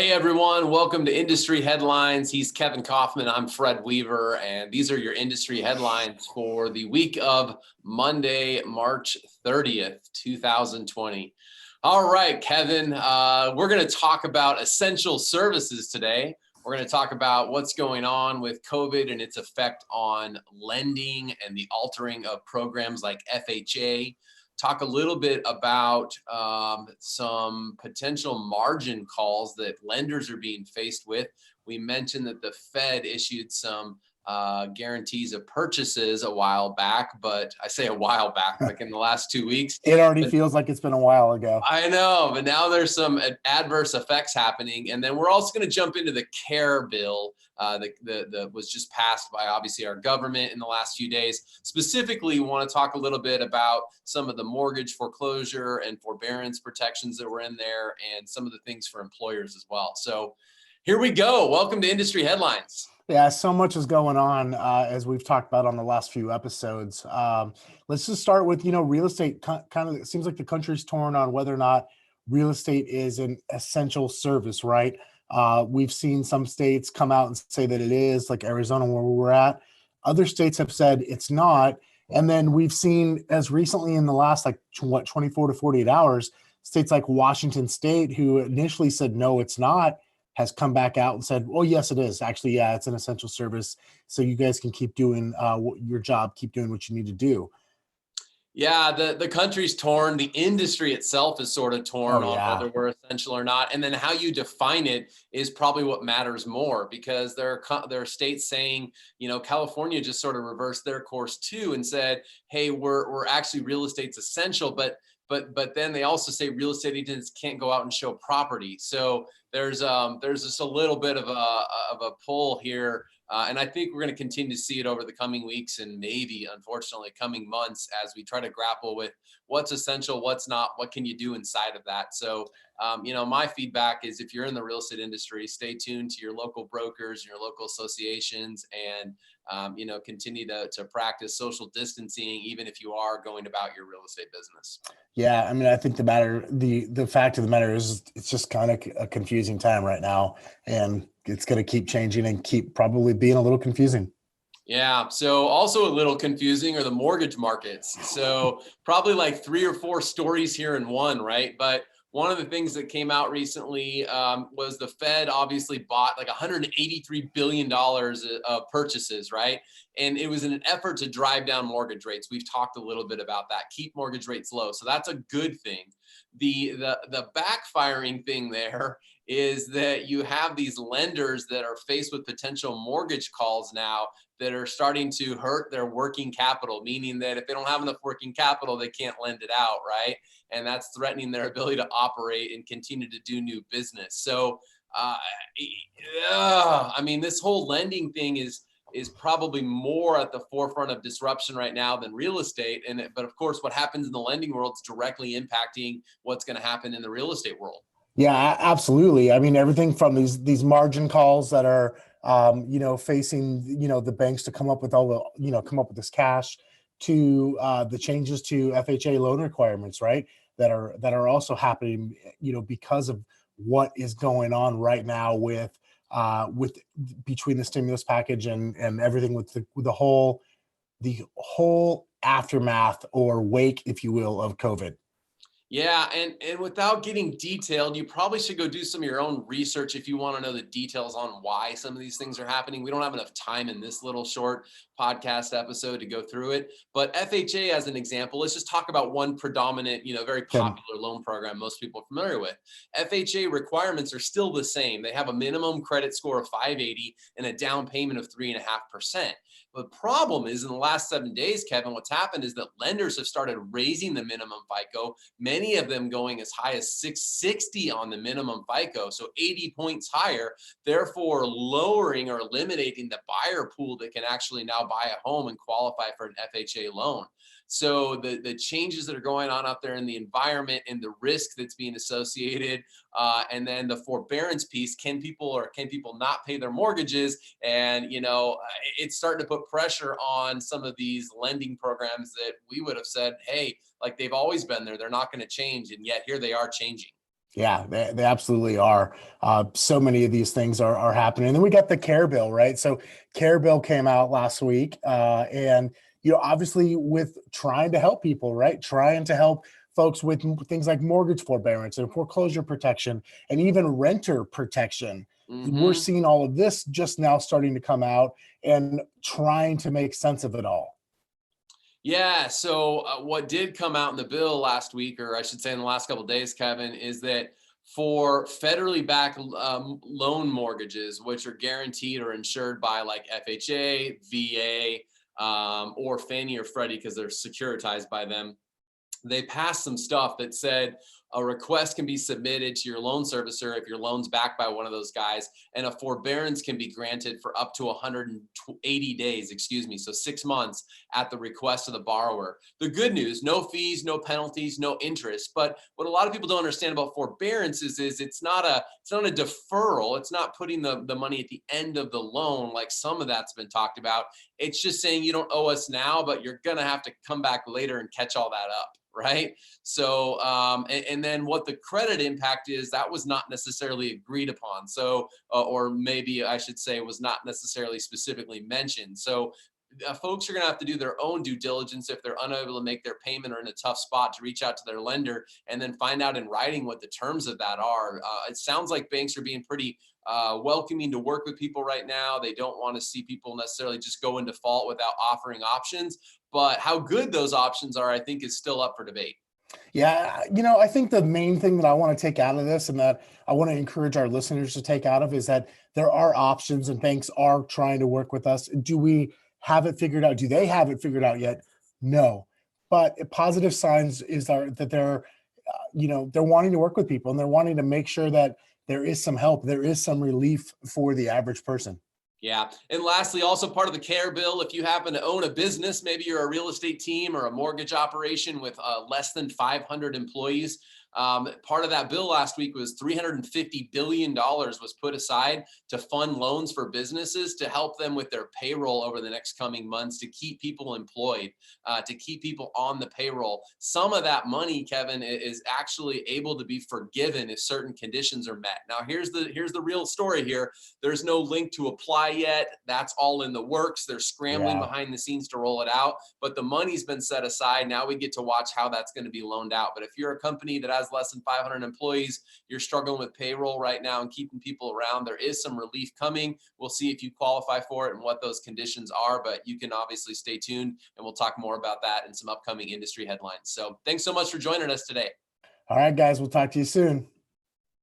Hey everyone, welcome to Industry Headlines. He's Kevin Kaufman, I'm Fred Weaver, and these are your industry headlines for the week of Monday, March 30th, 2020. All right, Kevin, we're going to talk about essential services today. We're going to talk about what's going on with COVID and its effect on lending and the altering of programs like FHA. Talk a little bit about some potential margin calls that lenders are being faced with. We mentioned that the Fed issued some guarantees of purchases a while back, but I say a while back, like in the last 2 weeks. It already feels like it's been a while ago. I know, but now there's some adverse effects happening. And then we're also going to jump into the CARE bill that was just passed by obviously our government in the last few days. Specifically, we want to talk a little bit about some of the mortgage foreclosure and forbearance protections that were in there and some of the things for employers as well. So here we go. Welcome to Industry Headlines. Yeah, so much is going on as we've talked about on the last few episodes. Let's just start with, real estate. Kind of, it seems like the country's torn on whether or not real estate is an essential service, right? We've seen some states come out and say that it is, like Arizona, where we're at. Other states have said it's not. And then we've seen as recently in the last, 24 to 48 hours, states like Washington State, who initially said, no, it's not, has come back out and said, oh, yes, it is. Actually, yeah, it's an essential service. So you guys can keep doing your job, keep doing what you need to do. Yeah, the country's torn. The industry itself is sort of torn on whether we're essential or not. And then how you define it is probably what matters more, because there are states saying, California just sort of reversed their course too and said, hey, we're actually real estate's essential, but then they also say real estate agents can't go out and show property. So there's just a little bit of a pull here. And I think we're going to continue to see it over the coming weeks and maybe, unfortunately, coming months as we try to grapple with what's essential, what's not, what can you do inside of that. So, my feedback is if you're in the real estate industry, stay tuned to your local brokers, your local associations, and, continue to practice social distancing, even if you are going about your real estate business. Yeah, I mean, I think the fact of the matter is it's just kind of a confusing time right now, and it's going to keep changing and keep probably being a little confusing. Yeah. So also a little confusing are the mortgage markets. So probably like 3 or 4 stories here in one, right? But one of the things that came out recently was the Fed obviously bought like $183 billion of purchases, right? And it was in an effort to drive down mortgage rates. We've talked a little bit about that, keep mortgage rates low. So that's a good thing. The backfiring thing there is that you have these lenders that are faced with potential mortgage calls now that are starting to hurt their working capital, meaning that if they don't have enough working capital, they can't lend it out, right? And that's threatening their ability to operate and continue to do new business. So, this whole lending thing is probably more at the forefront of disruption right now than real estate. But of course, what happens in the lending world is directly impacting what's going to happen in the real estate world. Yeah, absolutely. I mean, everything from these margin calls that are, facing, the banks to come up with come up with this cash, to the changes to FHA loan requirements, right? That are also happening, because of what is going on right now with between the stimulus package and everything with the whole aftermath or wake, if you will, of COVID. Yeah, and without getting detailed, you probably should go do some of your own research if you want to know the details on why some of these things are happening. We don't have enough time in this little short podcast episode to go through it. But FHA, as an example, let's just talk about one predominant, very popular loan program most people are familiar with. FHA requirements are still the same. They have a minimum credit score of 580 and a down payment of 3.5%. The problem is in the last 7 days, Kevin, what's happened is that lenders have started raising the minimum FICO, many of them going as high as 660 on the minimum FICO, so 80 points higher, therefore lowering or eliminating the buyer pool that can actually now buy a home and qualify for an FHA loan. So the changes that are going on out there in the environment and the risk that's being associated, and then the forbearance piece, can people not pay their mortgages? And, it's starting to put pressure on some of these lending programs that we would have said, hey, like they've always been there, they're not going to change. And yet here they are changing. Yeah, they absolutely are. So many of these things are happening. And then we got the care bill, right? So care bill came out last week. And, obviously with trying to help people, right? Trying to help folks with things like mortgage forbearance and foreclosure protection and even renter protection. We're Hmm. seeing all of this just now starting to come out and trying to make sense of it all. Yeah. So what did come out in the bill last week, or I should say in the last couple of days, Kevin, is that for federally backed loan mortgages, which are guaranteed or insured by like FHA, VA, or Fannie or Freddie because they're securitized by them, they passed some stuff that said a request can be submitted to your loan servicer if your loan's backed by one of those guys, and a forbearance can be granted for up to 180 days, excuse me, so 6 months at the request of the borrower. The good news, no fees, no penalties, no interest. But what a lot of people don't understand about forbearance is it's not a deferral. It's not putting the money at the end of the loan like some of that's been talked about. It's just saying you don't owe us now, but you're gonna have to come back later and catch all that up, right? So, and then what the credit impact is, that was not necessarily agreed upon. So, or maybe I should say, was not necessarily specifically mentioned. So, folks are going to have to do their own due diligence if they're unable to make their payment or in a tough spot to reach out to their lender and then find out in writing what the terms of that are. It sounds like banks are being pretty welcoming to work with people right now. They don't want to see people necessarily just go in default without offering options. But how good those options are, I think, is still up for debate. Yeah, I think the main thing that I want to take out of this and that I want to encourage our listeners to take out of is that there are options and banks are trying to work with us. Do we have it figured out? Do they have it figured out yet? No. But positive signs that they're they're wanting to work with people and they're wanting to make sure that there is some help, there is some relief for the average person. Yeah. And lastly, also part of the care bill, if you happen to own a business, maybe you're a real estate team or a mortgage operation with less than 500 employees. Part of that bill last week was $350 billion was put aside to fund loans for businesses to help them with their payroll over the next coming months, to keep people employed, to keep people on the payroll. Some of that money, Kevin, is actually able to be forgiven if certain conditions are met. Now, here's the real story here. There's no link to apply yet. That's all in the works. They're scrambling Yeah. behind the scenes to roll it out, but the money's been set aside. Now we get to watch how that's going to be loaned out. But if you're a company that has less than 500 employees, you're struggling with payroll right now and keeping people around, there is some relief coming. We'll see if you qualify for it and what those conditions are, but you can obviously stay tuned and we'll talk more about that in some upcoming industry headlines. So thanks so much for joining us today. All right, guys, we'll talk to you soon.